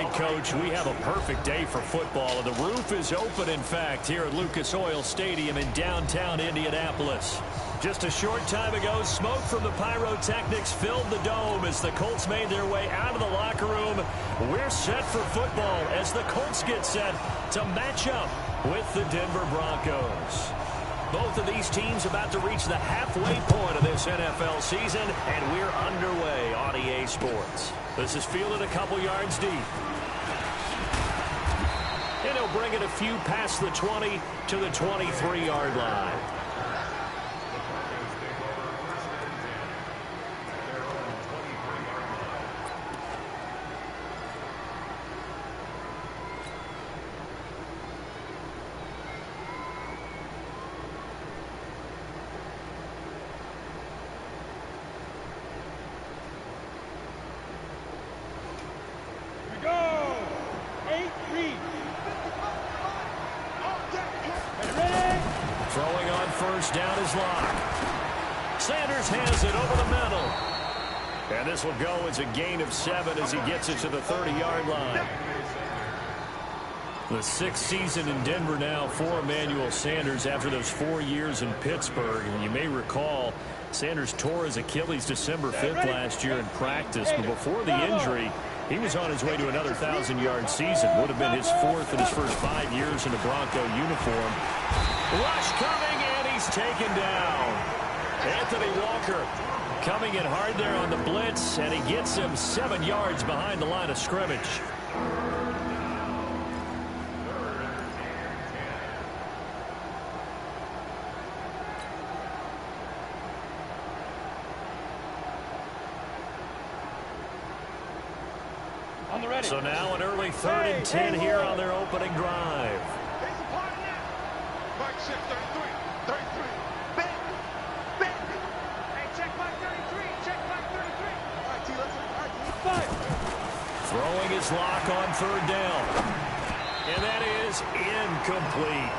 right, Coach. We have a perfect day for football. The roof is open, in fact, here at Lucas Oil Stadium in downtown Indianapolis. Just a short time ago, smoke from the pyrotechnics filled the dome as the Colts made their way out of the locker room. We're set for football as the Colts get set to match up with the Denver Broncos. Both of these teams about to reach the halfway point of this NFL season, and we're underway on EA Sports. This is fielded a couple yards deep. And he'll bring it a few past the 20 to the 23-yard line. Throwing on first down is Locke. Sanders has it over the middle. And this will go as a gain of 7 as he gets it to the 30-yard line. The 6th season in Denver now for Emmanuel Sanders after those 4 years in Pittsburgh. And you may recall Sanders tore his Achilles December 5th last year in practice. But before the injury, he was on his way to another 1,000-yard season. Would have been his 4th in his first 5 years in a Bronco uniform. Rush coming, and he's taken down. Anthony Walker coming in hard there on the blitz, and he gets him 7 yards behind the line of scrimmage. So now an early 3rd and 10 here on their opening drive. Throwing his Lock on 3rd down. And that is incomplete.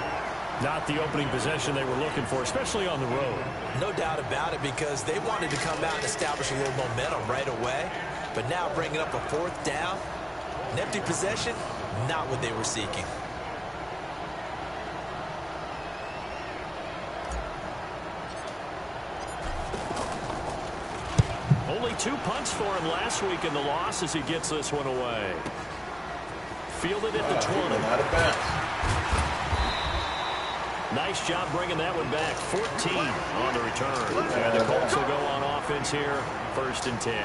Not the opening possession they were looking for, especially on the road. No doubt about it, because they wanted to come out and establish a little momentum right away. But now bringing up a 4th down, an empty possession, not what they were seeking. Only 2 punts for him last week in the loss as he gets this one away. Fielded at the 20. Out of bounds. Nice job bringing that one back. 14 on the return. And the Colts will go on offense here. 1st and 10.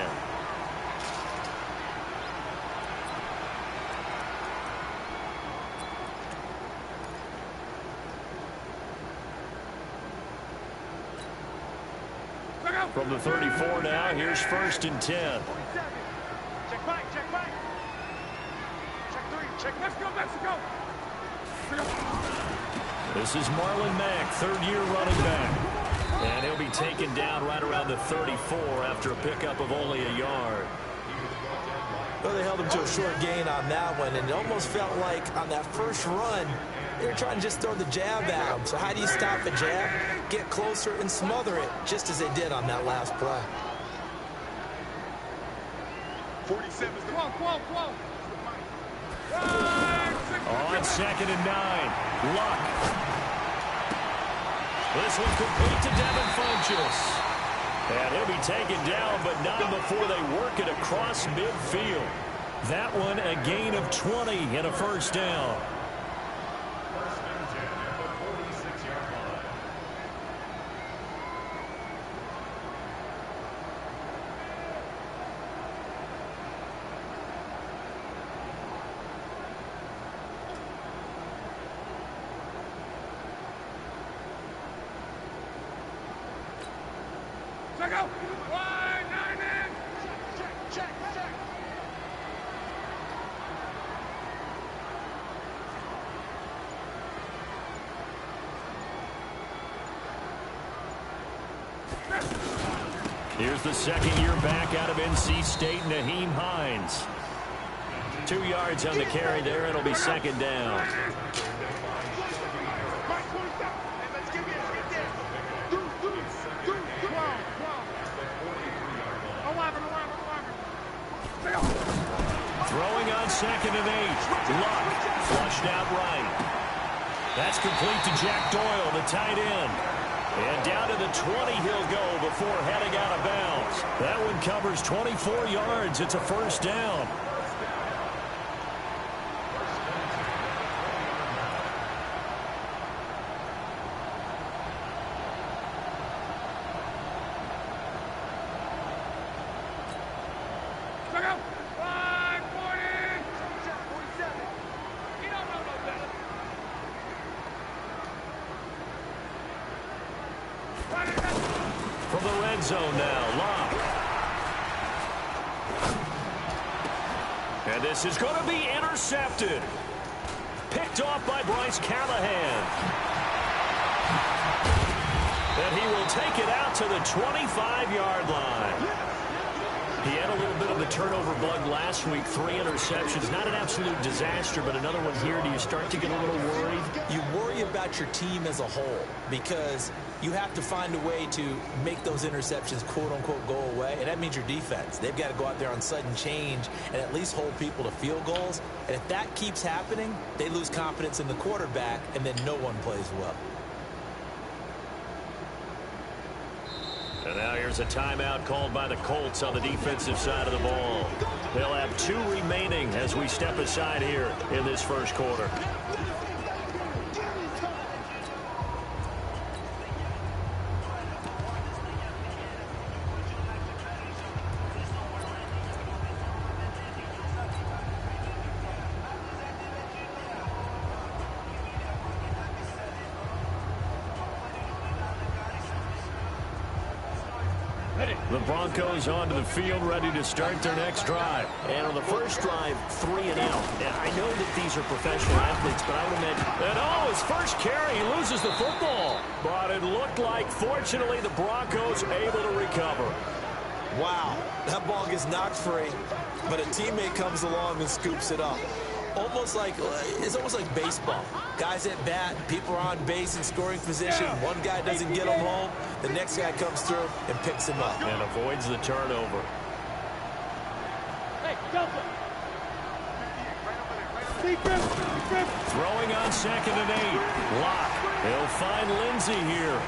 From the 34 now, here's 1st and 10. Check back, check back. Check 3, check. Let's go, Mexico. This is Marlon Mack, 3rd-year running back. And he'll be taken down right around the 34 after a pickup of only a yard. Well, they held him to a short gain on that one, and it almost felt like on that first run, they were trying to just throw the jab at him. So how do you stop a jab? Get closer and smother it, just as they did on that last play. 47 is the one. On 2nd and 9, Luck. This one complete to Devin Funchess. And he'll be taken down, but not before they work it across midfield. That one a gain of 20 and a 1st down. Check out. 1-9 in. Check. Here's the 2nd-year back out of NC State, Naheem Hines. 2 yards on the carry there. It'll be 2nd down. Throwing on 2nd Luck flushed out right. That's complete to Jack Doyle, the tight end. And down to the 20 he'll go before heading out of bounds. That one covers 24 yards. It's a first down. From the red zone now, Locke. And this is going to be intercepted. Picked off by Bryce Callahan. And he will take it out to the 25-yard line. He had a little bit of a turnover bug last week, 3 interceptions. Not an absolute disaster, but another one here. Do you start to get a little worried? You worry about your team as a whole because you have to find a way to make those interceptions, quote-unquote, go away, and that means your defense. They've got to go out there on sudden change and at least hold people to field goals. And if that keeps happening, they lose confidence in the quarterback, and then no one plays well. And now here's a timeout called by the Colts on the defensive side of the ball. They'll have 2 remaining as we step aside here in this first quarter. The Broncos onto the field, ready to start their next drive. And on the first drive, 3 and out. And I know that these are professional athletes, but I would imagine... And his first carry, he loses the football. But it looked like, fortunately, the Broncos able to recover. Wow, that ball gets knocked free, but a teammate comes along and scoops it up. It's almost like baseball. Guys at bat, people are on base in scoring position. One guy doesn't get him home. The next guy comes through and picks him up. And avoids the turnover. Hey, Delta. Throwing on 2nd and 8. Locke. He'll find Lindsey here.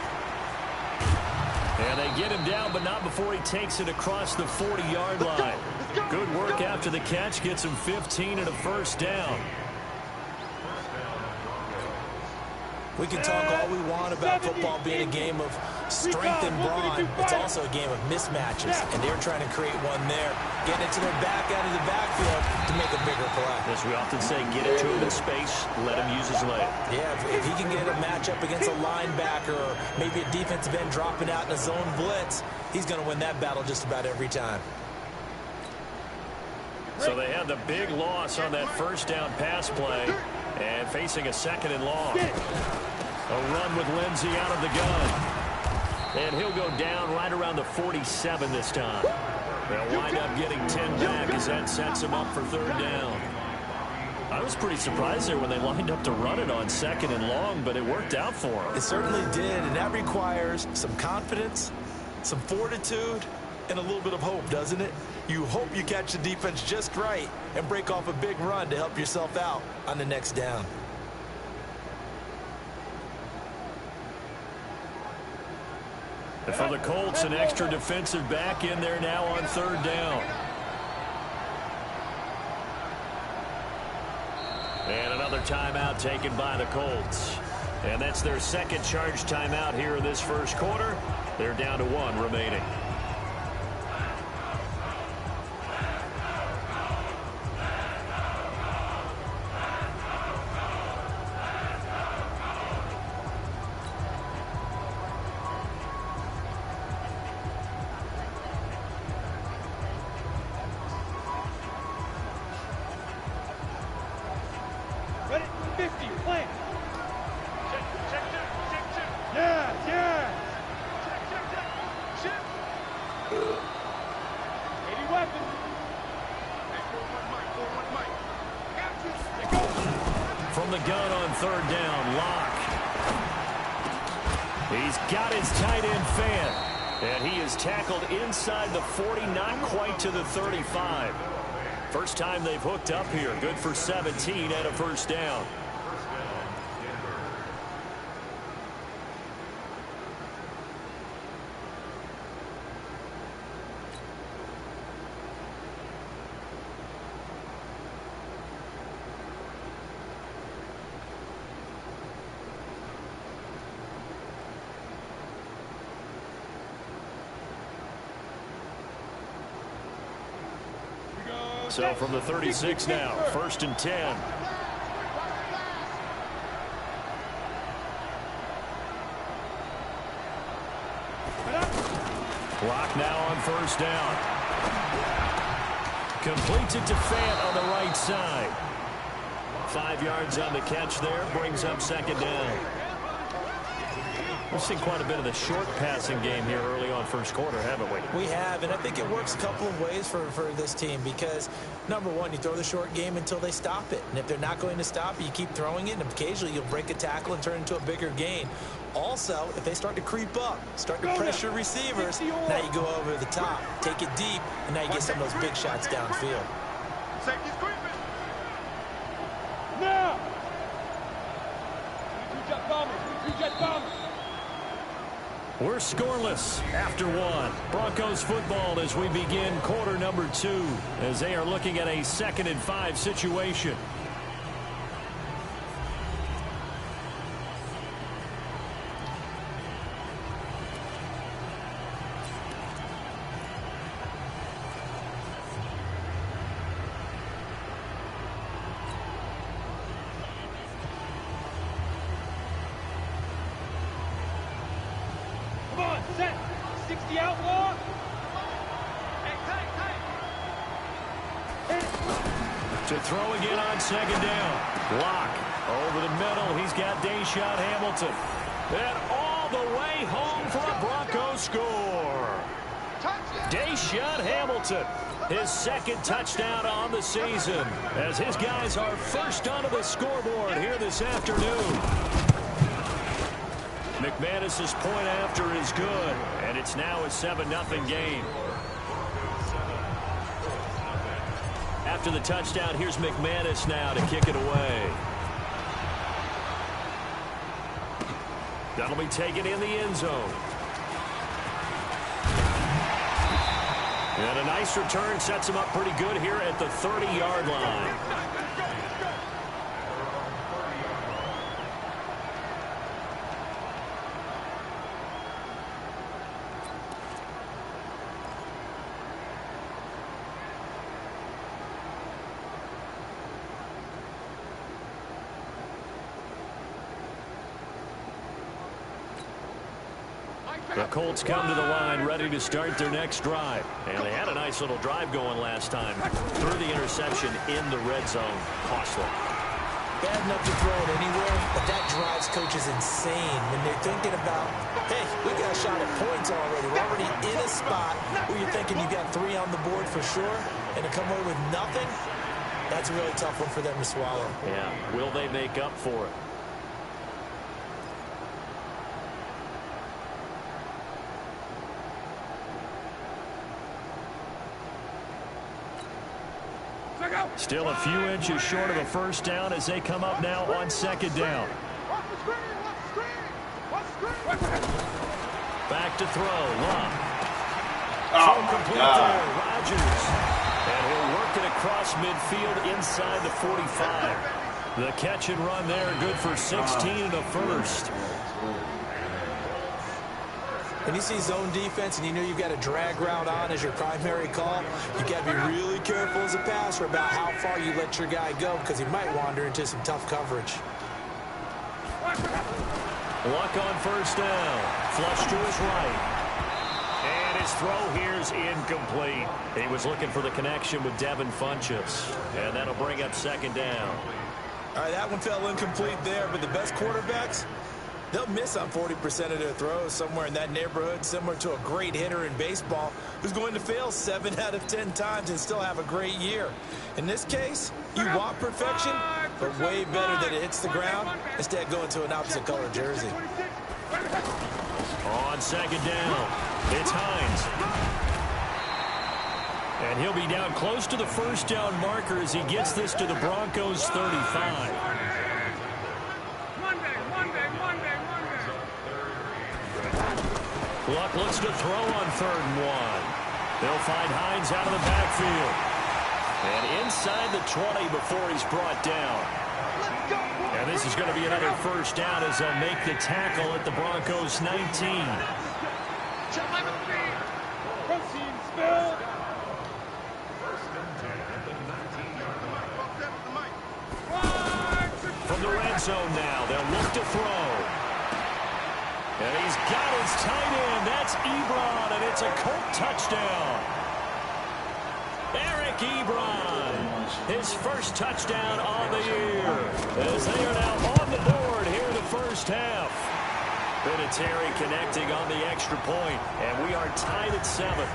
And they get him down, but not before he takes it across the 40-yard line. Good work after the catch. Gets him 15 and a first down. We can talk all we want about football being a game of strength and brawn. It's also a game of mismatches, and they're trying to create one there. Getting it to their back out of the backfield to make a bigger play. As we often say, get it to him in space, let him use his leg. Yeah, if he can get a matchup against a linebacker or maybe a defensive end dropping out in a zone blitz, he's going to win that battle just about every time. So they had the big loss on that first down pass play and facing a 2nd and long. A run with Lindsey out of the gun. And he'll go down right around the 47 this time. They'll wind up getting 10 back as that sets him up for 3rd down. I was pretty surprised there when they lined up to run it on 2nd and long, but it worked out for him. It certainly did, and that requires some confidence, some fortitude, and a little bit of hope, doesn't it? You hope you catch the defense just right and break off a big run to help yourself out on the next down. And for the Colts, an extra defensive back in there now on 3rd down. And another timeout taken by the Colts. And that's their 2nd charge timeout here in this first quarter. They're down to 1 remaining. Ready? 50, play. Check 2. Yeah. Check. 80 weapons. From the gun on 3rd down, Locke. He's got his tight end fan. And he is tackled inside the 40, not quite to the 35. First time they've hooked up here. Good for 17 and a first down. So from the 36 now, 1st and 10. Clock now on 1st down. Completes it to Fant on the right side. 5 yards on the catch there, brings up 2nd down. We've seen quite a bit of the short passing game here early on 1st quarter, haven't we? We have, and I think it works a couple of ways for this team because, number one, you throw the short game until they stop it. And if they're not going to stop it, you keep throwing it, and occasionally you'll break a tackle and turn it into a bigger gain. Also, if they start to creep up, start to pressure receivers, now you go over the top, take it deep, and now you get some of those big shots downfield. Safety's creeping. Now! Jet bombers. We're scoreless after 1. Broncos football as we begin quarter number 2 as they are looking at a 2nd and 5 situation. Set. 60 outlaw. To throw again on 2nd down. Block over the middle. He's got Deshaun Hamilton. And all the way home for a Broncos score. Deshaun Hamilton, his 2nd touchdown on the season as his guys are first onto the scoreboard here this afternoon. McManus's point after is good, and it's now a 7-0 game. After the touchdown, here's McManus now to kick it away. That'll be taken in the end zone. And a nice return sets him up pretty good here at the 30-yard line. The Colts come to the line ready to start their next drive. And they had a nice little drive going last time. Threw the interception in the red zone. Costly. Bad enough to throw it anywhere, but that drives coaches insane when they're thinking about, hey, we got a shot at points already. We're already in a spot where you're thinking you got 3 on the board for sure, and to come away with nothing, that's a really tough one for them to swallow. Yeah, will they make up for it? Still a few inches short of a first down as they come up now on 2nd down. Back to throw. Love. Complete there. Rodgers. And he'll work it across midfield inside the 45. The catch and run there, good for 16 and a first. When you see zone defense and you know you've got a drag route on as your primary call, you got to be really careful as a passer about how far you let your guy go because he might wander into some tough coverage. Luck on first down. Flush to his right. And his throw here's incomplete. He was looking for the connection with Devin Funchess. And that'll bring up 2nd down. All right, that one fell incomplete there, but the best quarterbacks, they'll miss on 40% of their throws, somewhere in that neighborhood, similar to a great hitter in baseball who's going to fail 7 out of 10 times and still have a great year. In this case, you want perfection, but way better that it hits the ground instead of going to an opposite color jersey. On 2nd down, it's Hines. And he'll be down close to the first down marker as he gets this to the Broncos' 35. Luck looks to throw on 3rd and 1. They'll find Hines out of the backfield. And inside the 20 before he's brought down. And this is going to be another first down as they'll make the tackle at the Broncos' 19. From the red zone now, they'll look to throw. And he's got his tight end. That's Ebron, and it's a Colt touchdown. Eric Ebron, his first touchdown on the year. As they are now on the board here in the first half. Vinatieri connecting on the extra point, and we are tied at 7.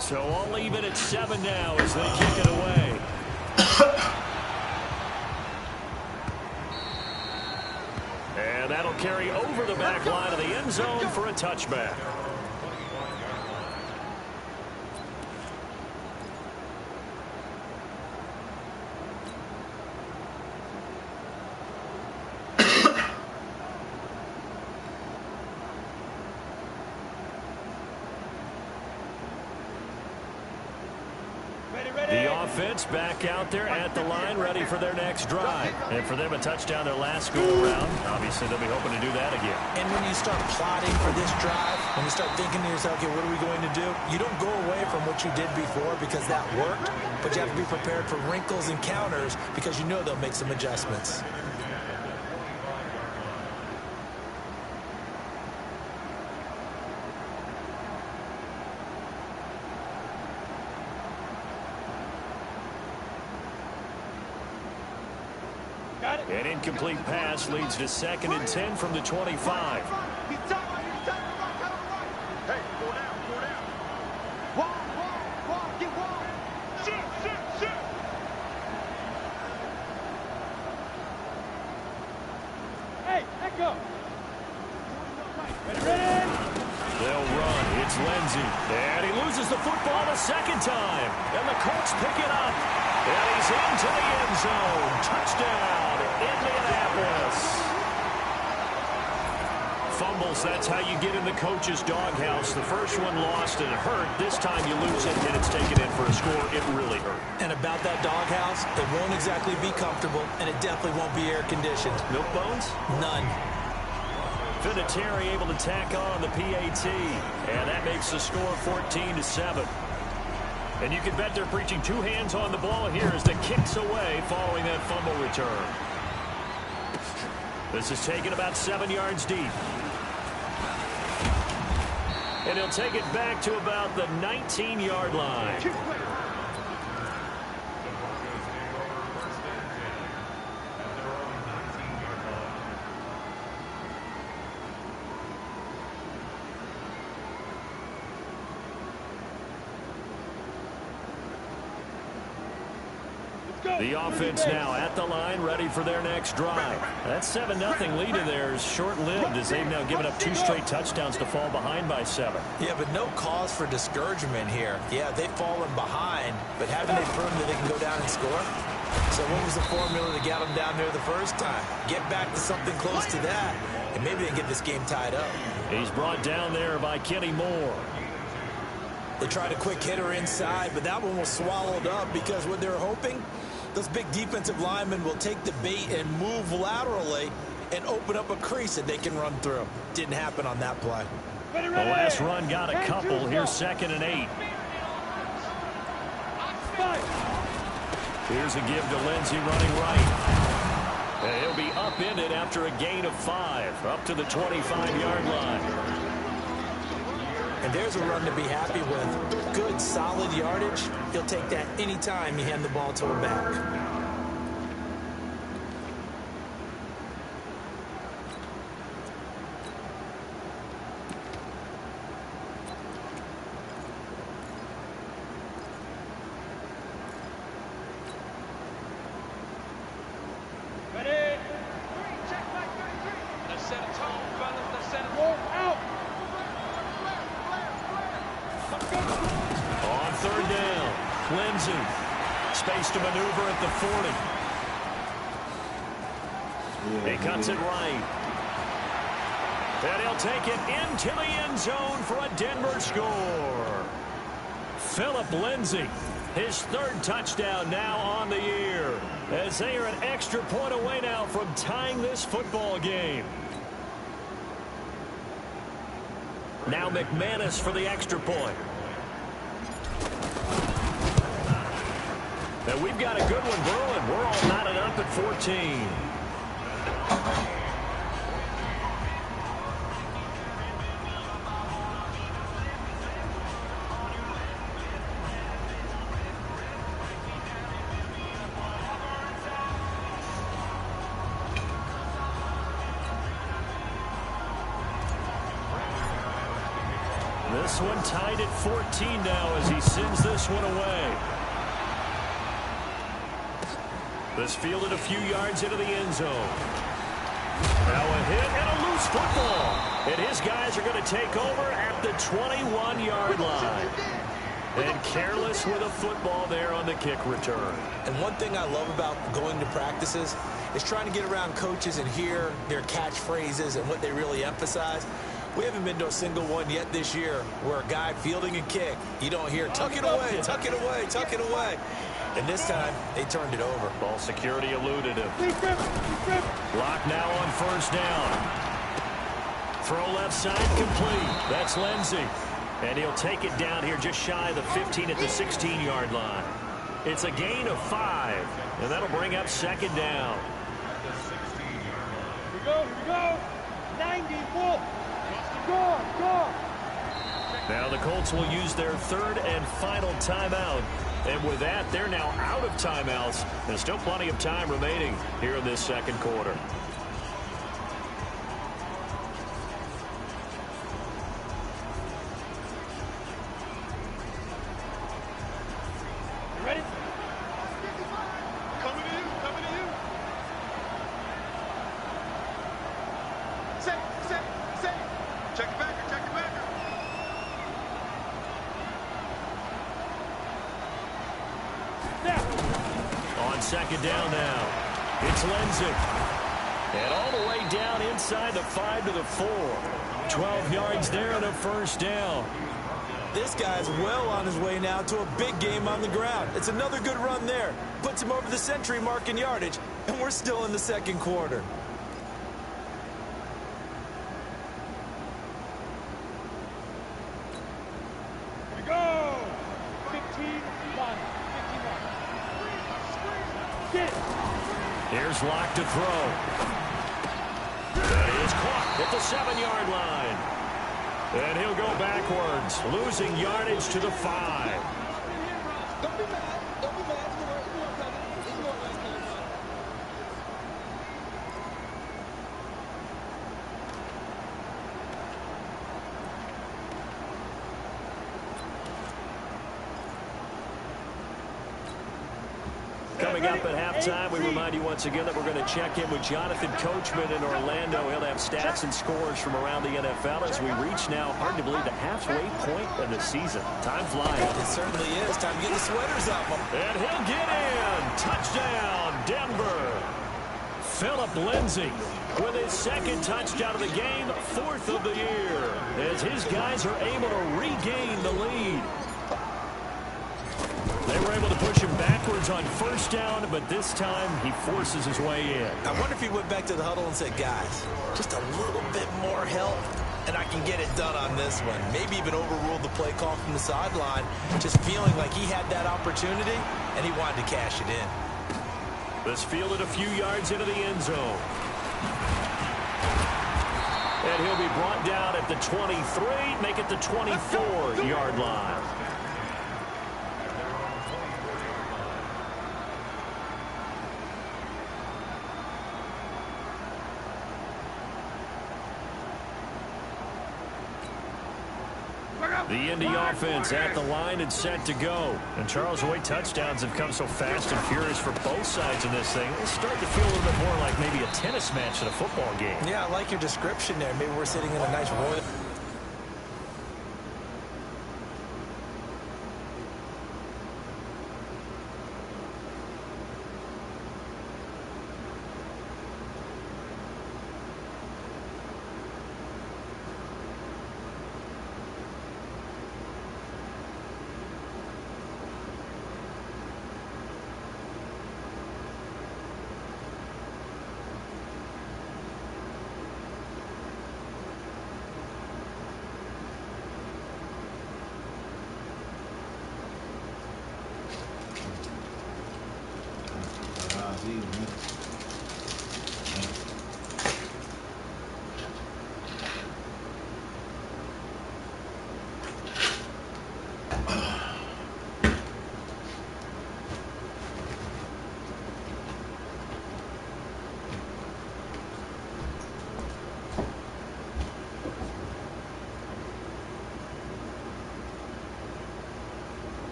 So I'll leave it at 7 now as they kick it away. And that'll carry over the back line of the end zone for a touchback. Offense back out there at the line, ready for their next drive. And for them, a touchdown their last go-around. Obviously, they'll be hoping to do that again. And when you start plotting for this drive, when you start thinking to yourself, okay, what are we going to do? You don't go away from what you did before because that worked, but you have to be prepared for wrinkles and counters because you know they'll make some adjustments. An incomplete pass leads to 2nd and 10 from the 25. Hey, go down, go down. Wall, get wall. Shit. Hey, let go. Ready. They'll run. It's Lindsey. And he loses the football the 2nd time. And the Colts pick it up. And he's into the end zone. Touchdown, Indianapolis. Fumbles, that's how you get in the coach's doghouse. The first one lost and it hurt. This time you lose it and it's taken in for a score. It really hurt. And about that doghouse, it won't exactly be comfortable, and it definitely won't be air-conditioned. Milk bones? None. Vinatieri able to tack on the PAT. And that makes the score 14-7. And you can bet they're preaching 2 hands on the ball here as the kick's away following that fumble return. This is taken about 7 yards deep. And he'll take it back to about the 19-yard line. The offense now at the line, ready for their next drive. That 7-0 lead of theirs short-lived as they've now given up 2 straight touchdowns to fall behind by 7. Yeah, but no cause for discouragement here. Yeah, they've fallen behind, but haven't they proven that they can go down and score? So what was the formula to get them down there the first time? Get back to something close to that, and maybe they can get this game tied up. He's brought down there by Kenny Moore. They tried a quick hitter inside, but that one was swallowed up because what they were hoping, those big defensive linemen will take the bait and move laterally and open up a crease that they can run through. Didn't happen on that play. The last run got a couple. Here's 2nd and 8. Here's a give to Lindsey running right. And he'll be upended after a gain of 5, up to the 25-yard line. And there's a run to be happy with. Good, solid yardage. He'll take that anytime you hand the ball to him back. space to maneuver at the 40. He cuts it right. And he'll take it into the end zone for a Denver score. Philip Lindsay, his third touchdown now on the year, as they are an extra point away now from tying this football game. Now McManus for the extra point. And we've got a good one brewing. We're all knotted up at 14. This one tied at 14 now as he sends this one away. This fielded a few yards into the end zone. Now a hit and a loose football. And his guys are going to take over at the 21-yard line. And careless with a football there on the kick return. And one thing I love about going to practices is trying to get around coaches and hear their catchphrases and what they really emphasize. We haven't been to a single one yet this year where a guy fielding a kick, you don't hear, tuck it away, tuck it away, tuck it away. And this time, they turned it over. Ball security eluded him. Lock now on first down. Throw left side complete. That's Lindsay. And he'll take it down here just shy of the 15 at the 16-yard line. It's a gain of 5. And that'll bring up second down. Here we go. 90, full. Go. Now the Colts will use their third and final timeout. And with that, they're now out of timeouts. There's still plenty of time remaining here in this second quarter. You ready? Coming to you. Set. Check it back. On second down now, it's Lindsay. And all the way down inside the 5 to the 4. 12 yards there and a first down. This guy's well on his way now to a big game on the ground. It's another good run there. Puts him over the century mark in yardage, and we're still in the second quarter. Here we go. 15-1. Here's Locke to throw. That is caught at the 7-yard line. And he'll go backwards, losing yardage to the 5. Don't be mad. Coming up at halftime, we remind you once again that we're going to check in with Jonathan Coachman in Orlando. He'll have stats and scores from around the NFL as we reach now, hard to believe, the halfway point of the season. Time flying. It certainly is. Time to get the sweaters up. And he'll get in. Touchdown, Denver. Philip Lindsay with his second touchdown of the game, 4th of the year, as his guys are able to regain the lead. They were able to push him backwards on first down, but this time he forces his way in. I wonder if he went back to the huddle and said, guys, just a little bit more help, and I can get it done on this one. Maybe even overruled the play call from the sideline, just feeling like he had that opportunity, and he wanted to cash it in. This fielded a few yards into the end zone. And he'll be brought down at the 23, make it the 24-yard line. The Indy offense at the line and set to go. And Charles, the way touchdowns have come so fast and furious for both sides in this thing, it's starting to feel a little bit more like maybe a tennis match than a football game. Yeah, I like your description there. Maybe we're sitting in a nice royal.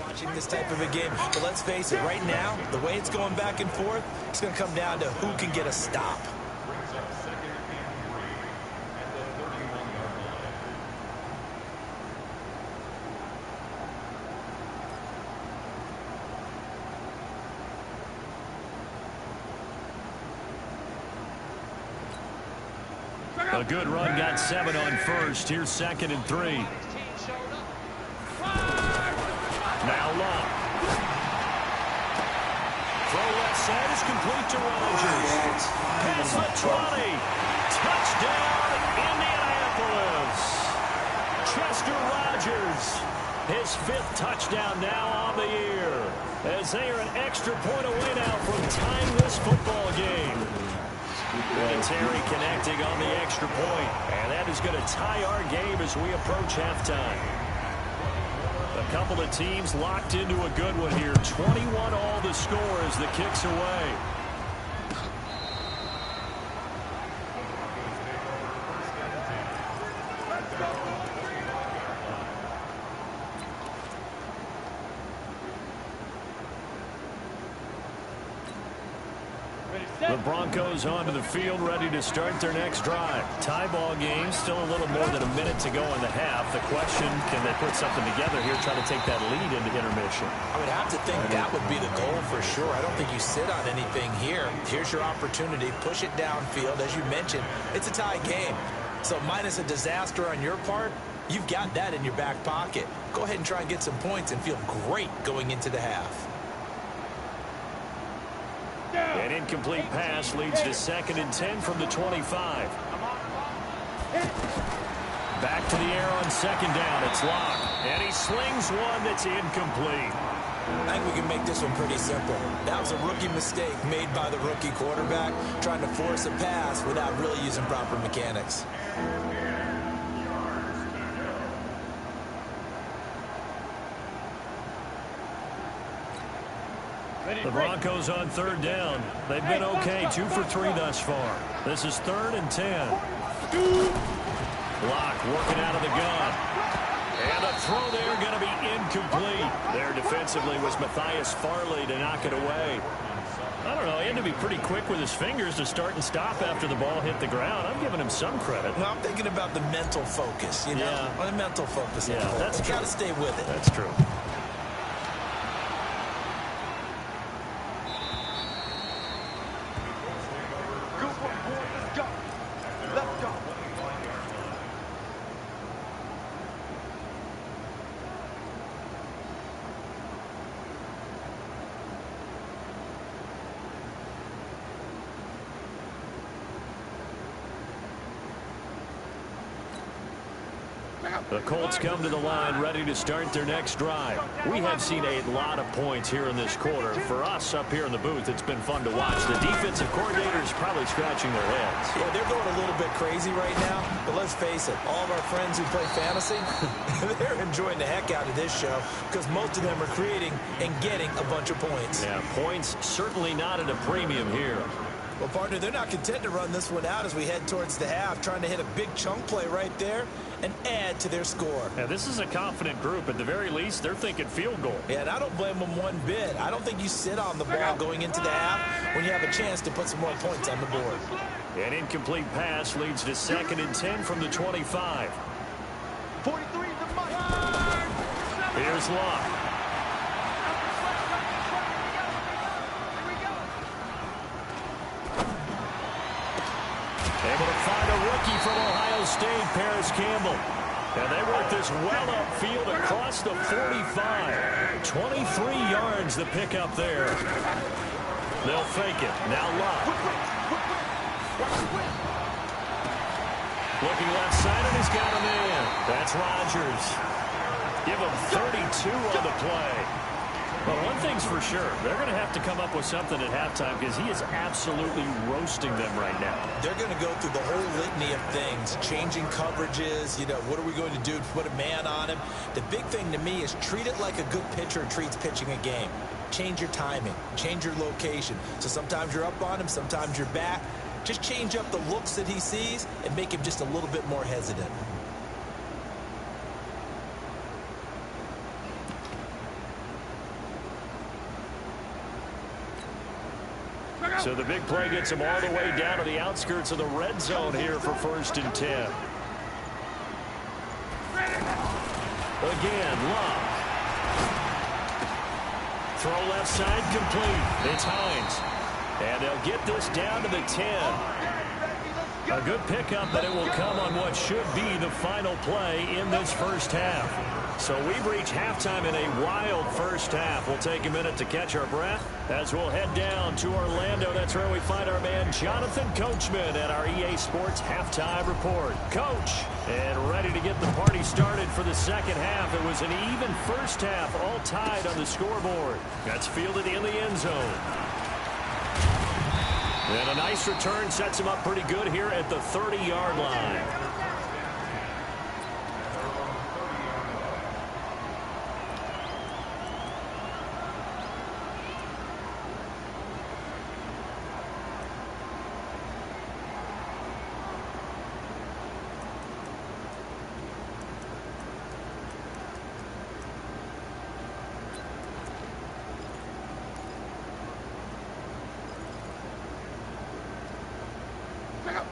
Watching this type of a game, but let's face it, right now, the way it's going back and forth, it's going to come down to who can get a stop. A good run, got 7 on first. Here's 2nd and 3. Now Long. Throw left side is complete to Rodgers. Pass the 20. Touchdown, Indianapolis. Chester Rodgers. His 5th touchdown now on the year. As they are an extra point away now from tying this football game. Terry connecting on the extra point. And that is going to tie our game as we approach halftime. A couple of teams locked into a good one here. 21 all the score as the kick's away. The Broncos onto the field, ready to start their next drive. Tie ball game, still a little more than a minute to go in the half. The question, can they put something together here, try to take that lead into intermission? I would have to think that would be the goal for sure. I don't think you sit on anything here. Here's your opportunity. Push it downfield. As you mentioned, it's a tie game. So minus a disaster on your part, you've got that in your back pocket. Go ahead and try and get some points and feel great going into the half. An incomplete pass leads to 2nd and 10 from the 25. Back to the air on 2nd down. It's Locke. And he slings one that's incomplete. I think we can make this one pretty simple. That was a rookie mistake made by the rookie quarterback, trying to force a pass without really using proper mechanics. The Broncos on 3rd down. They've been okay, 2 for 3 thus far. This is 3rd and 10. Locke working out of the gun. And a throw there going to be incomplete. There defensively was Matthias Farley to knock it away. I don't know, he had to be pretty quick with his fingers to start and stop after the ball hit the ground. I'm giving him some credit. Well, I'm thinking about the mental focus, you know? Yeah. The mental focus. Yeah, that's true. Got to stay with it. That's true. The Colts come to the line ready to start their next drive. We have seen a lot of points here in this quarter. For us up here in the booth, it's been fun to watch. The defensive coordinators probably scratching their heads. Yeah, they're going a little bit crazy right now, but let's face it, all of our friends who play fantasy, they're enjoying the heck out of this show because most of them are creating and getting a bunch of points. Yeah, points certainly not at a premium here. Well, partner, they're not content to run this one out as we head towards the half, trying to hit a big chunk play right there and add to their score. Yeah, this is a confident group. At the very least, they're thinking field goal. Yeah, and I don't blame them one bit. I don't think you sit on the ball going into the half when you have a chance to put some more points on the board. An incomplete pass leads to 2nd and 10 from the 25. 43 to Mike. Here's Locke. Able to find a rookie from Ohio State, Paris Campbell. And they work this well upfield across the 45. 23 yards the pickup there. They'll fake it. Now Locke. Looking left side, and he's got him in. That's Rodgers. Give him 32 on the play. Well, one thing's for sure. They're going to have to come up with something at halftime because he is absolutely roasting them right now. They're going to go through the whole litany of things, changing coverages, what are we going to do to put a man on him? The big thing to me is treat it like a good pitcher treats pitching a game. Change your timing, change your location. So sometimes you're up on him, sometimes you're back. Just change up the looks that he sees and make him just a little bit more hesitant. So the big play gets him all the way down to the outskirts of the red zone here for 1st and 10. Again, Locke. Throw left side complete. It's Hines. And they'll get this down to the 10. A good pickup, but it will come on what should be the final play in this first half. So we've reached halftime in a wild first half. We'll take a minute to catch our breath as we'll head down to Orlando. That's where we find our man Jonathan Coachman at our EA Sports Halftime Report. Coach, and ready to get the party started for the second half. It was an even first half, all tied on the scoreboard. That's fielded in the end zone. And a nice return sets him up pretty good here at the 30-yard line.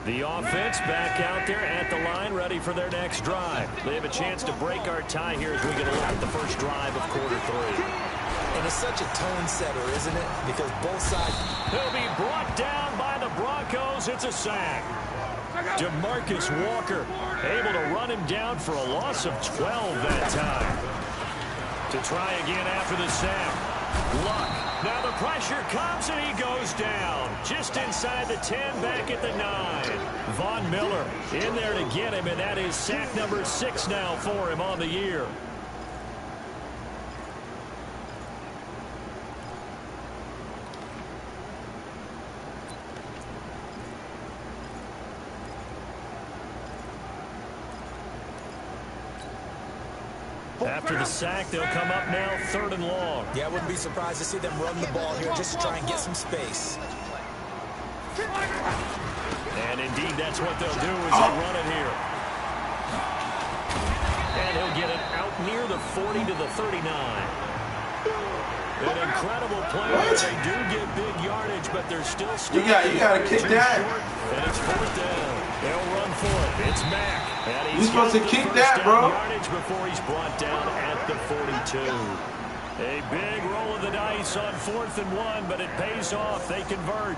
The offense back out there at the line, ready for their next drive. They have a chance to break our tie here as we get a look at the first drive of quarter 3. And it's such a tone setter, isn't it? Because both sides... He'll be brought down by the Broncos. It's a sack. DeMarcus Walker able to run him down for a loss of 12 that time. To try again after the sack. Luck. Now the pressure comes and he goes down. Just inside the 10, back at the 9. Von Miller in there to get him, and that is sack number 6 now for him on the year. After the sack, they'll come up now 3rd and long. Yeah, I wouldn't be surprised to see them run the ball here just to try and get some space. And indeed, that's what they'll do is they'll run it here. And he'll get it out near the 40 to the 39. An incredible play. They do get big yardage, but they're still You gotta kick that. And it's 4th down. They'll run for it. It's Mack. And he's supposed to kick that, bro. Yardage before he's brought down at the 42. A big roll of the dice on 4th and 1, but it pays off. They convert.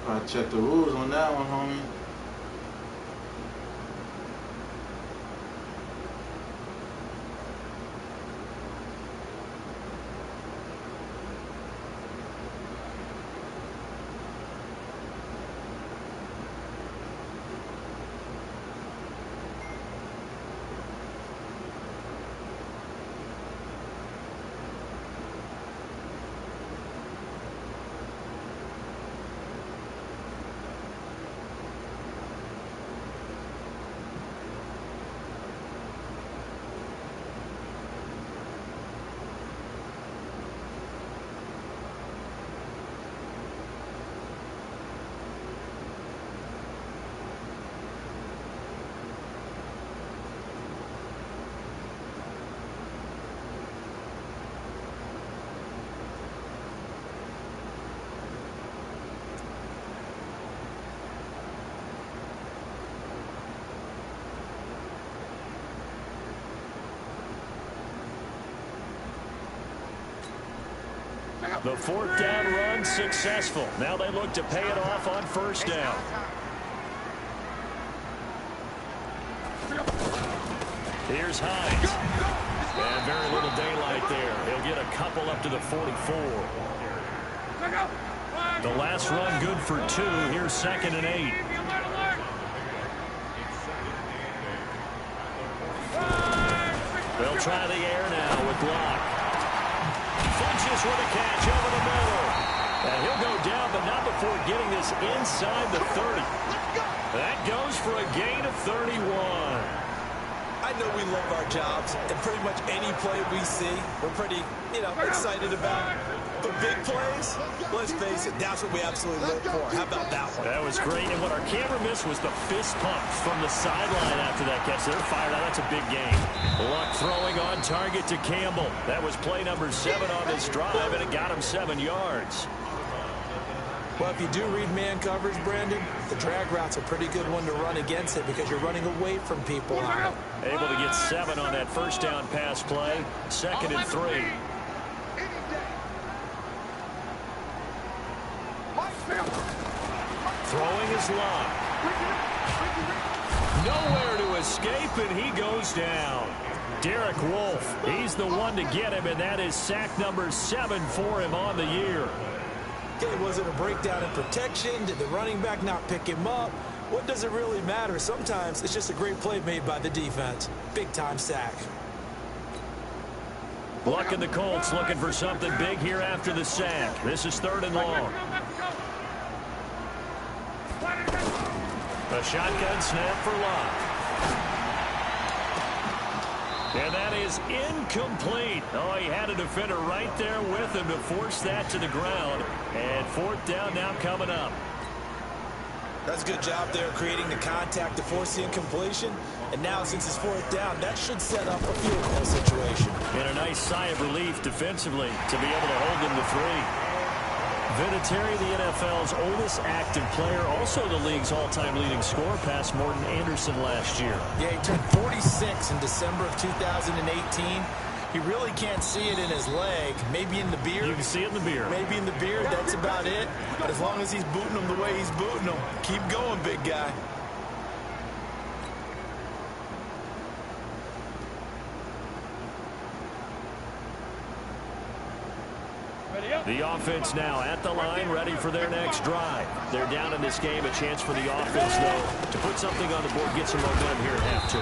Gotta check the rules on that one, homie. The fourth down run successful. Now they look to pay it off on first down. Here's Hines. And very little daylight there. He'll get a couple up to the 44. The last run good for 2. Here's 2nd and 8. They'll try the air now with Locke. Finches with a catch over the middle. And he'll go down, but not before getting this inside the 30. That goes for a gain of 31. I know we love our jobs, and pretty much any play we see, we're pretty, excited about. But big plays, let's face it, that's what we absolutely live for. How about that one? That was great, and what our camera missed was the fist pump from the sideline after that catch. They're fired out. That's a big game. Luck throwing on target to Campbell. That was play number 7 on this drive, and it got him 7 yards. Well, if you do read man coverage, Brandon, the drag route's a pretty good one to run against it because you're running away from people on it. Able to get 7 on that first down pass play. 2nd and 3. Throwing his Locke. Nowhere to escape, and he goes down. Derek Wolfe, he's the one to get him, and that is sack number 7 for him on the year. Okay, was it a breakdown in protection? Did the running back not pick him up? What does it really matter? Sometimes it's just a great play made by the defense. Big-time sack. Luck and the Colts looking for something big here after the sack. This is 3rd and long. A shotgun snap for Locke. And that is incomplete. Oh, he had a defender right there with him to force that to the ground. And 4th down now coming up. That's a good job there creating the contact to force the incompletion. And now since it's 4th down, that should set up a field goal situation. And a nice sigh of relief defensively to be able to hold them to 3. Vinatieri, the NFL's oldest active player, also the league's all-time leading scorer, past Morton Anderson last year. Yeah, he turned 46 in December of 2018. He really can't see it in his leg. Maybe in the beard. You can see it in the beard. Maybe in the beard. That's about it. But as long as he's booting them the way he's booting them, keep going, big guy. The offense now at the line, ready for their next drive. They're down in this game. A chance for the offense, though, to put something on the board, get some momentum here at half 2.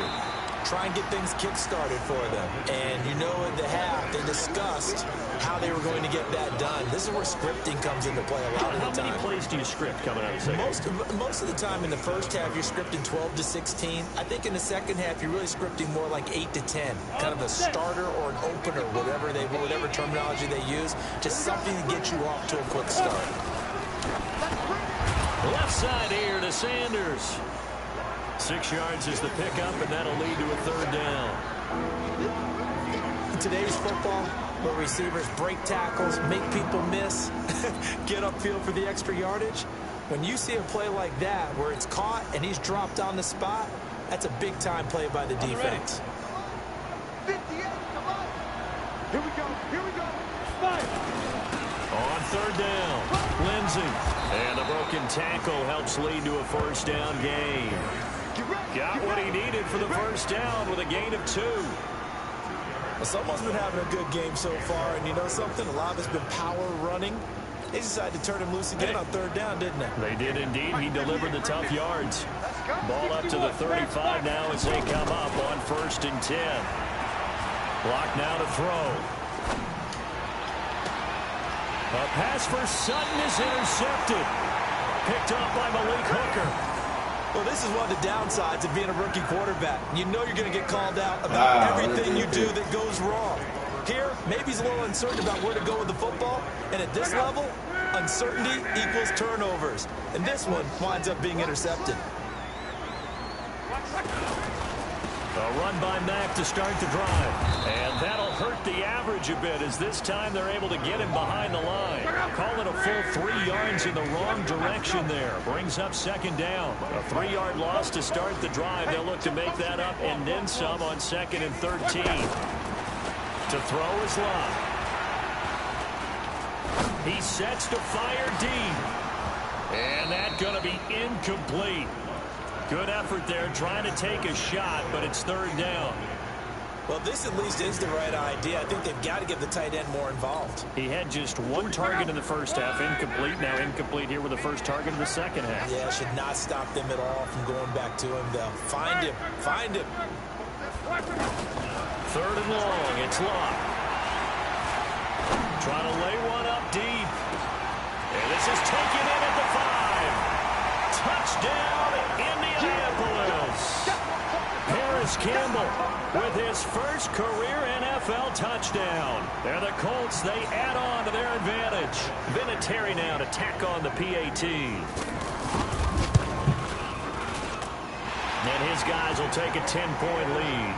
Try and get things kick-started for them. And you know at the half, they discussed how they were going to get that done. This is where scripting comes into play a lot of the time. How many plays do you script coming out of the second? Most of the time in the first half, you're scripting 12 to 16. I think in the second half, you're really scripting more like 8 to 10. Kind of a starter or an opener, whatever terminology they use. Just something to get you off to a quick start. Left side here to Sanders. 6 yards is the pickup, and that'll lead to a 3rd down. In today's football, where receivers break tackles, make people miss, get upfield for the extra yardage, when you see a play like that where it's caught and he's dropped on the spot, that's a big-time play by the defense. 58, come on. Here we go, here we go. Spike. On 3rd down, Lindsey. And the broken tackle helps lead to a 1st down gain. Got what he needed for the 1st down with a gain of 2. Well, someone's been having a good game so far, and you know something? A lot of it's been power running. They decided to turn him loose again on 3rd down, didn't they? They did indeed. He delivered the tough yards. Ball up to the 35 now as they come up on 1st and 10. Clock now to throw. A pass for Sutton is intercepted. Picked off by Malik Hooker. Well, this is one of the downsides of being a rookie quarterback. You know you're going to get called out about everything you do that goes wrong. Here, maybe he's a little uncertain about where to go with the football. And at this level, uncertainty equals turnovers. And this one winds up being intercepted. A run by Mack to start the drive. And that'll hurt the average a bit as this time they're able to get him behind the line. Call it a full 3 yards in the wrong direction there. Brings up 2nd down. A 3-yard loss to start the drive. They'll look to make that up and then some on 2nd and 13. To throw is Locke. He sets to fire deep. And that's going to be incomplete. Good effort there trying to take a shot, but it's third down. Well, this at least is the right idea. I think they've got to get the tight end more involved. He had just one target in the first half, incomplete. Now incomplete here with the first target in the second half. Yeah, should not stop them at all from going back to him, though. Find him. Find him. Third and long. It's locked. Trying to lay one up deep. And this is taken in at the 5. Touchdown, Indianapolis. Paris Campbell with his first career NFL touchdown. They're the Colts. They add on to their advantage. Vinatieri now to tack on the PAT. And his guys will take a 10-point lead.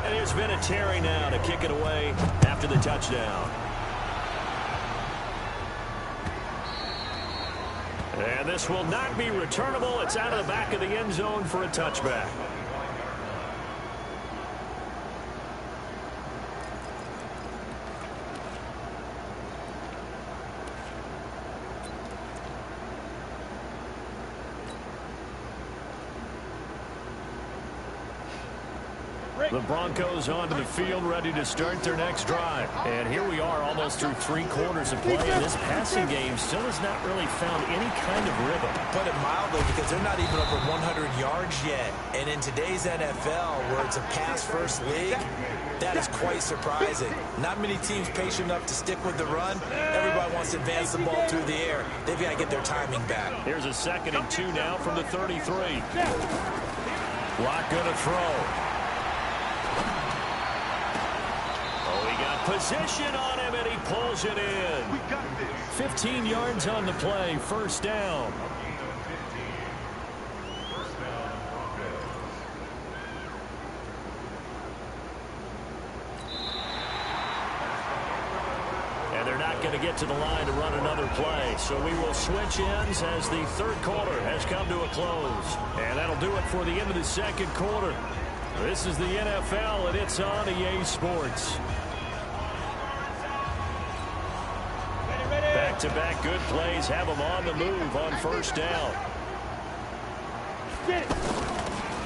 And here's Vinatieri now to kick it away after the touchdown. And this will not be returnable. It's out of the back of the end zone for a touchback. The Broncos onto the field, ready to start their next drive. And here we are, almost through 3 quarters of play. And this passing game still has not really found any kind of rhythm. Put it mildly, because they're not even over 100 yards yet. And in today's NFL, where it's a pass-first league, that is quite surprising. Not many teams patient enough to stick with the run. Everybody wants to advance the ball through the air. They've got to get their timing back. Here's a 2nd and 2 now from the 33. Lock going to throw. Position on him, and he pulls it in. 15 yards on the play, first down. And they're not going to get to the line to run another play, so we will switch ends as the third quarter has come to a close. And that'll do it for the end of the second quarter. This is the NFL, and it's on EA Sports. Back-to-back good plays have them on the move on first down.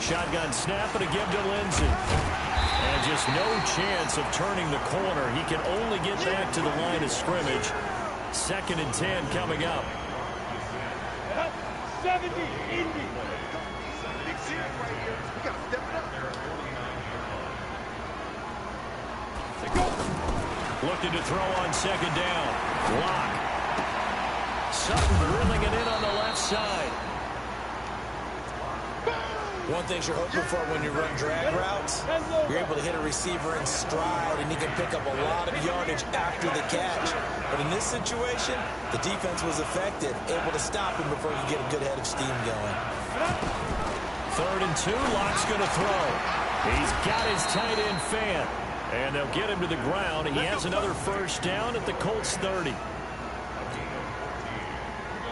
Shotgun snap and a give to Lindsey. And just no chance of turning the corner. He can only get back to the line of scrimmage. 2nd and 10 coming up. 70, Indy. Looking to throw on 2nd down. Lock. Sutton drilling it in on the left side. One thing you're hoping for when you run drag routes, you're able to hit a receiver in stride, and he can pick up a lot of yardage after the catch. But in this situation, the defense was effective, able to stop him before he could get a good head of steam going. 3rd and 2, Lock's going to throw. He's got his tight end fan. And they'll get him to the ground. He has another first down at the Colts 30.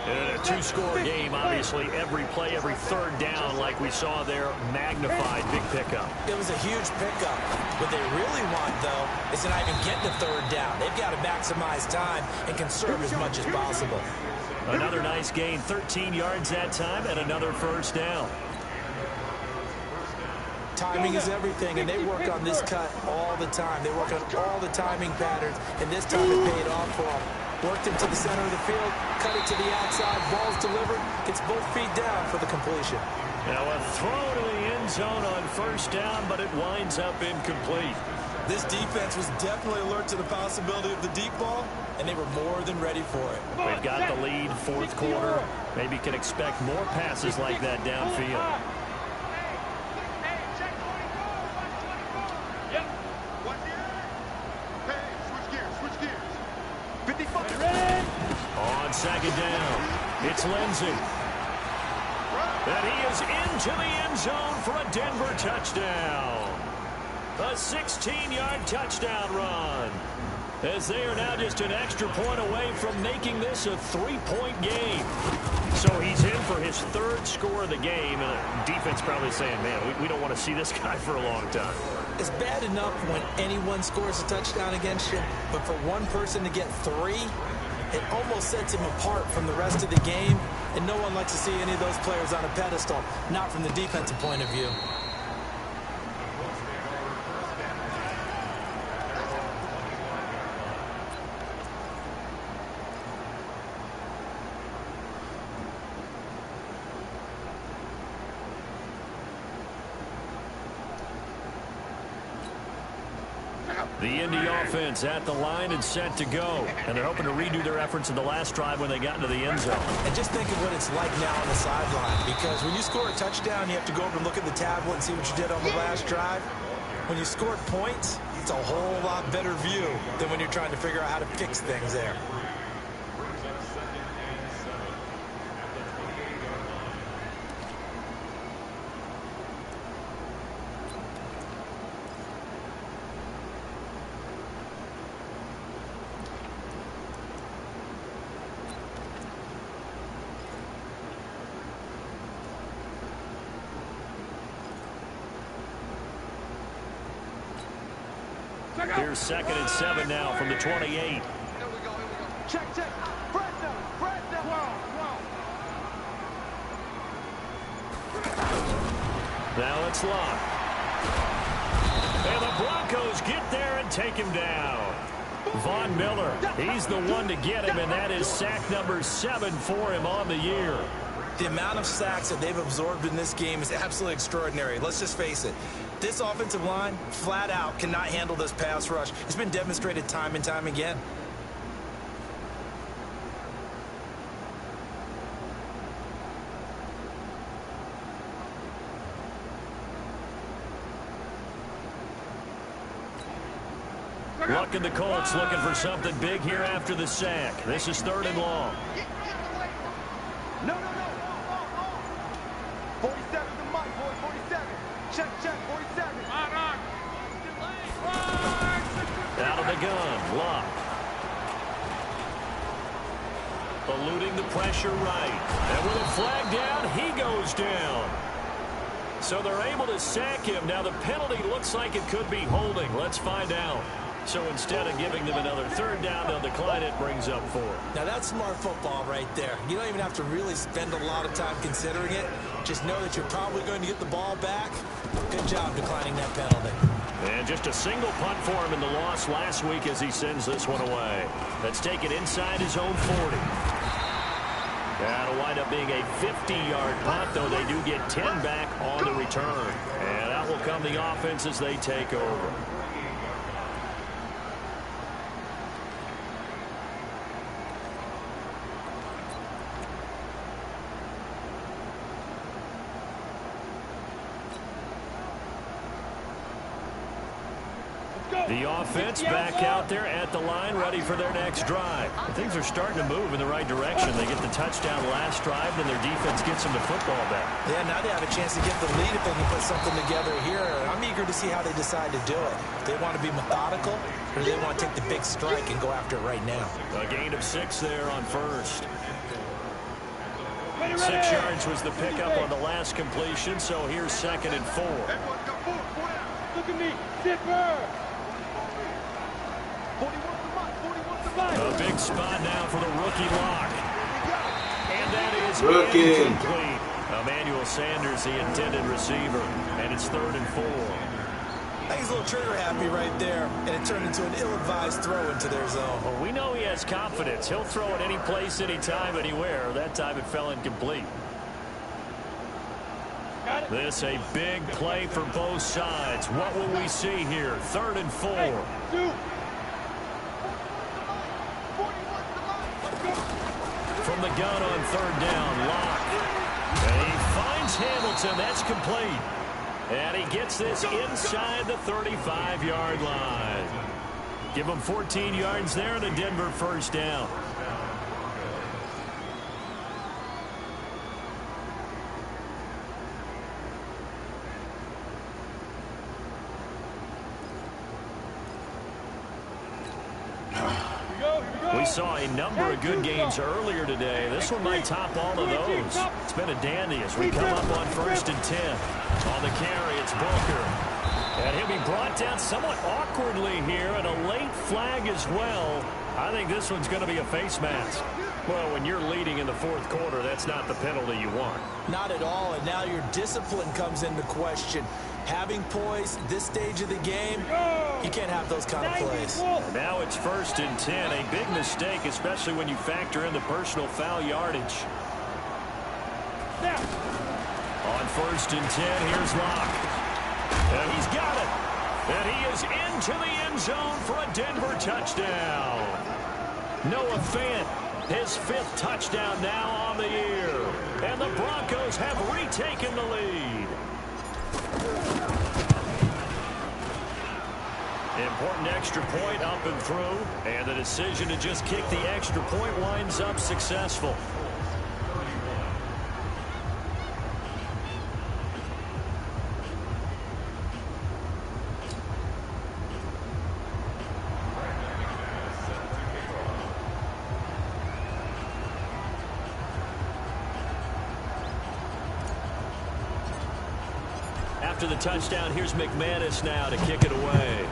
A 2-score game, obviously. Every play, every third down, like we saw there, magnified. Big pickup. It was a huge pickup. What they really want, though, is to not even get the third down. They've got to maximize time and conserve as much as possible. Another nice gain, 13 yards that time, and another first down. Timing is everything, and they work on this cut all the time. They work on all the timing patterns, and this time it paid off for them. Worked it to the center of the field, cut it to the outside, ball's delivered, gets both feet down for the completion. Now a throw to the end zone on first down, but it winds up incomplete. This defense was definitely alert to the possibility of the deep ball, and they were more than ready for it. They've got the lead, 4th quarter. Maybe can expect more passes like that downfield. On 2nd down, it's Lindsey. And he is into the end zone for a Denver touchdown. A 16-yard touchdown run. as they are now just an extra point away from making this a 3-point game. So he's in for his 3rd score of the game, and the defense probably saying, man, we don't want to see this guy for a long time. It's bad enough when anyone scores a touchdown against you, but for one person to get 3, it almost sets him apart from the rest of the game, and no one likes to see any of those players on a pedestal, not from the defensive point of view. The Indy offense at the line and set to go. And they're hoping to redo their efforts in the last drive when they got into the end zone. And just think of what it's like now on the sideline, because when you score a touchdown, you have to go over and look at the tablet and see what you did on the last drive. When you score points, it's a whole lot better view than when you're trying to figure out how to fix things there. Here's 2nd and 7 now from the 28. Here we go. Check. Press them. Now it's locked. And the Broncos get there and take him down. Von Miller, he's the one to get him, and that is sack number 7 for him on the year. The amount of sacks that they've absorbed in this game is absolutely extraordinary. Let's just face it. This offensive line, flat out, cannot handle this pass rush. It's been demonstrated time and time again. Luck and the Colts looking for something big here after the sack. This is 3rd and long. No. 47 to Mike, boy. 47. Check. 47. Out of the gun, Luck. Eluding the pressure right. And with a flag down, he goes down. So they're able to sack him. Now the penalty looks like it could be holding. Let's find out. So instead of giving them another 3rd down, they'll decline it, brings up 4. Now that's smart football right there. You don't even have to really spend a lot of time considering it. Just know that you're probably going to get the ball back. Good job declining that penalty. And just a single punt for him in the loss last week as he sends this one away. Let's take it inside his own 40. That'll wind up being a 50-yard punt, though they do get 10 back on the return. And out will come the offense as they take over. The offense back out there at the line, ready for their next drive. Things are starting to move in the right direction. They get the touchdown last drive, then their defense gets them the football back. Yeah, now they have a chance to get the lead if they can put something together here. I'm eager to see how they decide to do it. Do they want to be methodical, or do they want to take the big strike and go after it right now? A gain of 6 there on 1st. 6 yards was the pickup on the last completion, so here's 2nd and 4. Look at me. Zipper. 41 to Mike. A big spot now for the rookie Lock. And that is Rookie. incomplete. Emmanuel Sanders, the intended receiver, and it's 3rd and 4. I think he's a little trigger happy right there, and it turned into an ill-advised throw into their zone. Well, we know he has confidence. He'll throw it any place, anytime, anywhere. That time it fell incomplete. This a big play for both sides. What will we see here? 3rd and 4. From the gun on 3rd down, Lock. And he finds Hamilton. That's complete. And he gets this inside the 35-yard line. Give him 14 yards there and a Denver 1st down. We saw a number of good games earlier today. This one might top all of those. It's been a dandy as we come up on 1st and 10. On the carry, it's Booker. And he'll be brought down somewhat awkwardly here, and a late flag as well. I think this one's going to be a face mask. Well, when you're leading in the 4th quarter, that's not the penalty you want. Not at all, and now your discipline comes into question. Having poise this stage of the game, you can't have those kind of plays. And now it's 1st and 10. A big mistake, especially when you factor in the personal foul yardage. On 1st and 10, here's Locke. And he's got it. And he is into the end zone for a Denver touchdown. Noah Fant, his 5th touchdown now on the year. And the Broncos have retaken the lead. Important extra point up and through. And the decision to just kick the extra point winds up successful. After the touchdown, here's McManus now to kick it away.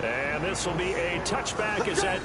And this will be a touchback as that...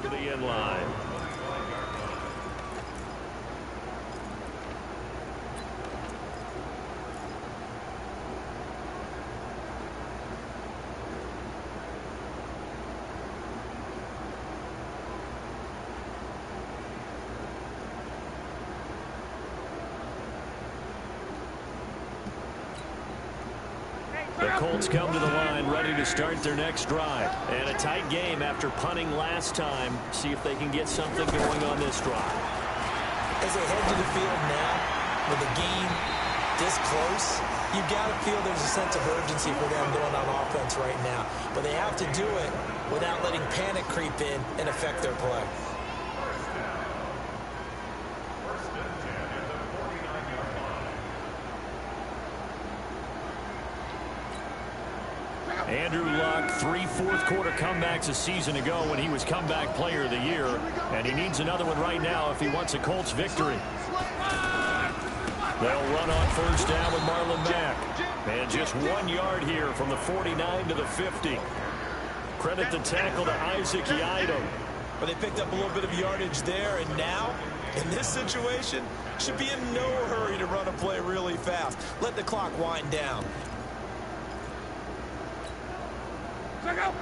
over the end line. The Colts come to the line ready to start their next drive. And a tight game after punting last time. See if they can get something going on this drive. As they head to the field now, with the game this close, you've got to feel there's a sense of urgency for them going on offense right now. But they have to do it without letting panic creep in and affect their play. Andrew Luck, 3 fourth-quarter comebacks a season ago when he was comeback player of the year. And he needs another one right now if he wants a Colts victory. They'll run on 1st down with Marlon Mack. And just 1 yard here from the 49 to the 50. Credit the tackle to Isaac Yiadom. But they picked up a little bit of yardage there, and now, in this situation, should be in no hurry to run a play really fast. Let the clock wind down. Check out.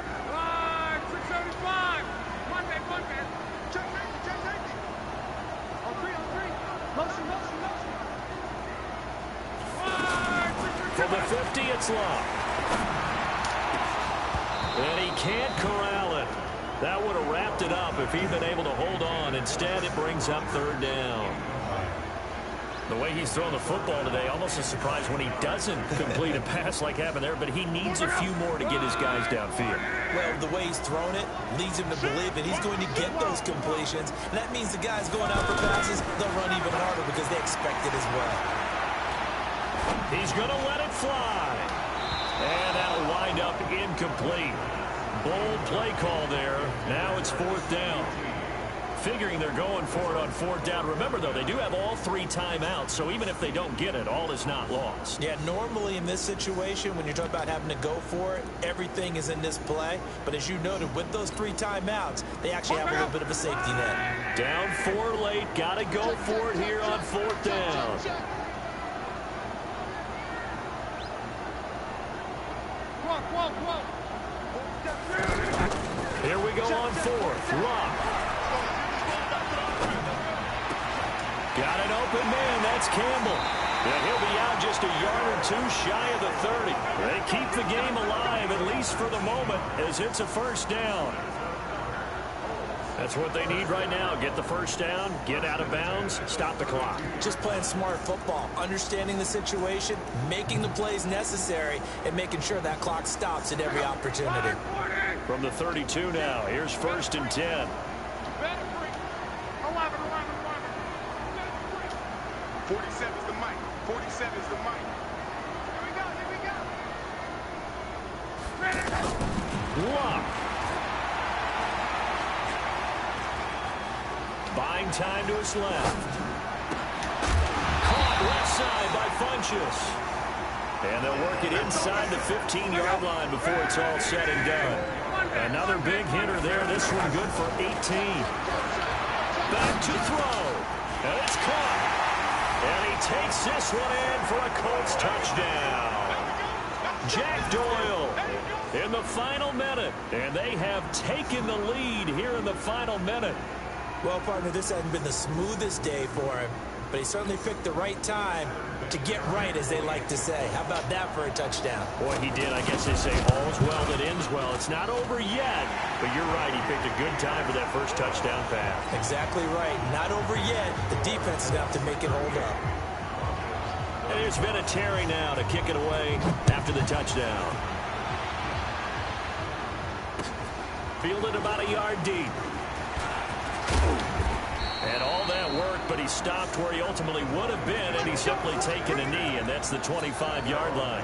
675. One man. Check safety. On three. Motion. From the 50, it's Locke. And he can't corral it. That would have wrapped it up if he'd been able to hold on. Instead, it brings up 3rd down. The way he's thrown the football today, almost a surprise when he doesn't complete a pass like happened there, but he needs a few more to get his guys downfield. Well, the way he's thrown it leads him to believe that he's going to get those completions. And that means the guys going out for passes, they'll run even harder because they expect it as well. He's going to let it fly. And that'll wind up incomplete. Bold play call there. Now it's 4th down. Figuring they're going for it on 4th down. Remember, though, they do have all 3 timeouts, so even if they don't get it, all is not lost. Yeah, normally in this situation, when you're talking about having to go for it, everything is in this play. But as you noted, with those 3 timeouts, they actually have a little bit of a safety net. Down 4 late. Got to go for it here on 4th down. Whoa. Here we go on 4th. Locke. Got an open man. That's Campbell. And he'll be out just a yard or two shy of the 30. They keep the game alive, at least for the moment, as it's a first down. That's what they need right now. Get the first down, get out of bounds, stop the clock. Just playing smart football, understanding the situation, making the plays necessary, and making sure that clock stops at every opportunity. From the 32 now, here's 1st and 10. 47's the mic. 47's the mic. Here we go. Lock. Buying time to his left. Caught left side by Funchess. And they'll work it inside the 15-yard line before it's all said and done. Another big hitter there. This one good for 18. Back to throw. And it's caught. And he takes this one in for a Colts touchdown. Jack Doyle in the final minute. And they have taken the lead here in the final minute. Well, partner, this hasn't been the smoothest day for him, but he certainly picked the right time to get right, as they like to say. How about that for a touchdown? Boy, he did. I guess they say all's well that ends well. It's not over yet, but you're right. He picked a good time for that first touchdown pass. Exactly right. Not over yet. The defense is going to have to make it hold up. And there's been a Terry now to kick it away after the touchdown. Fielded about a yard deep. And all that work, but he stopped where he ultimately would have been, and he's simply taken a knee, and that's the 25-yard line.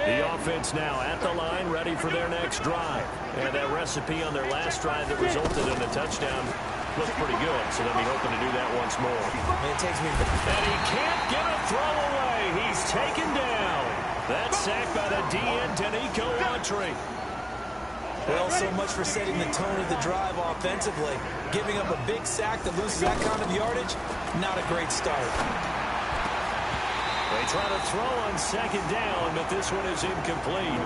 The offense now at the line, ready for their next drive. And that recipe on their last drive that resulted in a touchdown looked pretty good, so they'll be hoping to do that once more. It takes me... And he can't get a throw away. He's taken down. That's sacked by the DN, Danico Autry. Well, so much for setting the tone of the drive offensively. Giving up a big sack that loses that kind of yardage, not a great start. They try to throw on 2nd down, but this one is incomplete.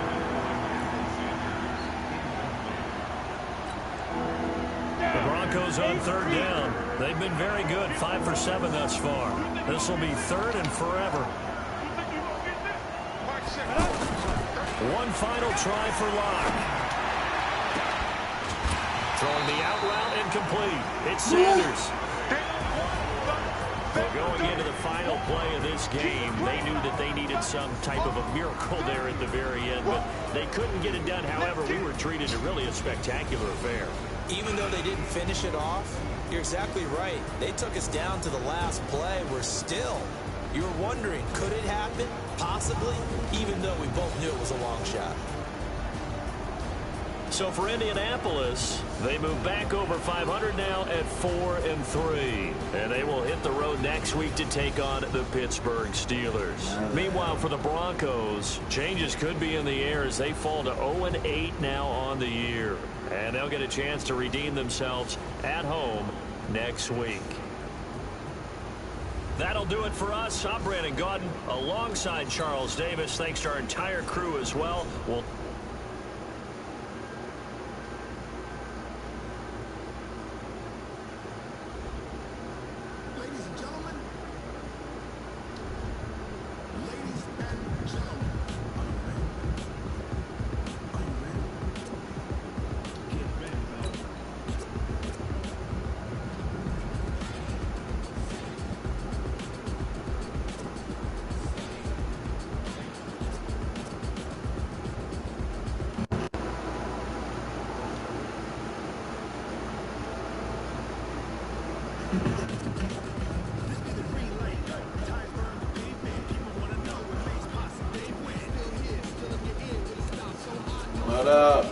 The Broncos on 3rd down. They've been very good, 5 for 7 thus far. This will be 3rd and forever. One final try for Locke. Throwing the out route incomplete. It's Sanders. Well, going into the final play of this game, they knew that they needed some type of a miracle there at the very end, but they couldn't get it done. However, we were treated to really a spectacular affair. Even though they didn't finish it off, you're exactly right. They took us down to the last play. We're still, you were wondering, could it happen? Possibly, even though we both knew it was a long shot. So for Indianapolis, they move back over 500 now at 4-3. And they will hit the road next week to take on the Pittsburgh Steelers. Meanwhile, for the Broncos, changes could be in the air as they fall to 0-8 now on the year. And they'll get a chance to redeem themselves at home next week. That'll do it for us. I'm Brandon Gaudin alongside Charles Davis. Thanks to our entire crew as well. What up?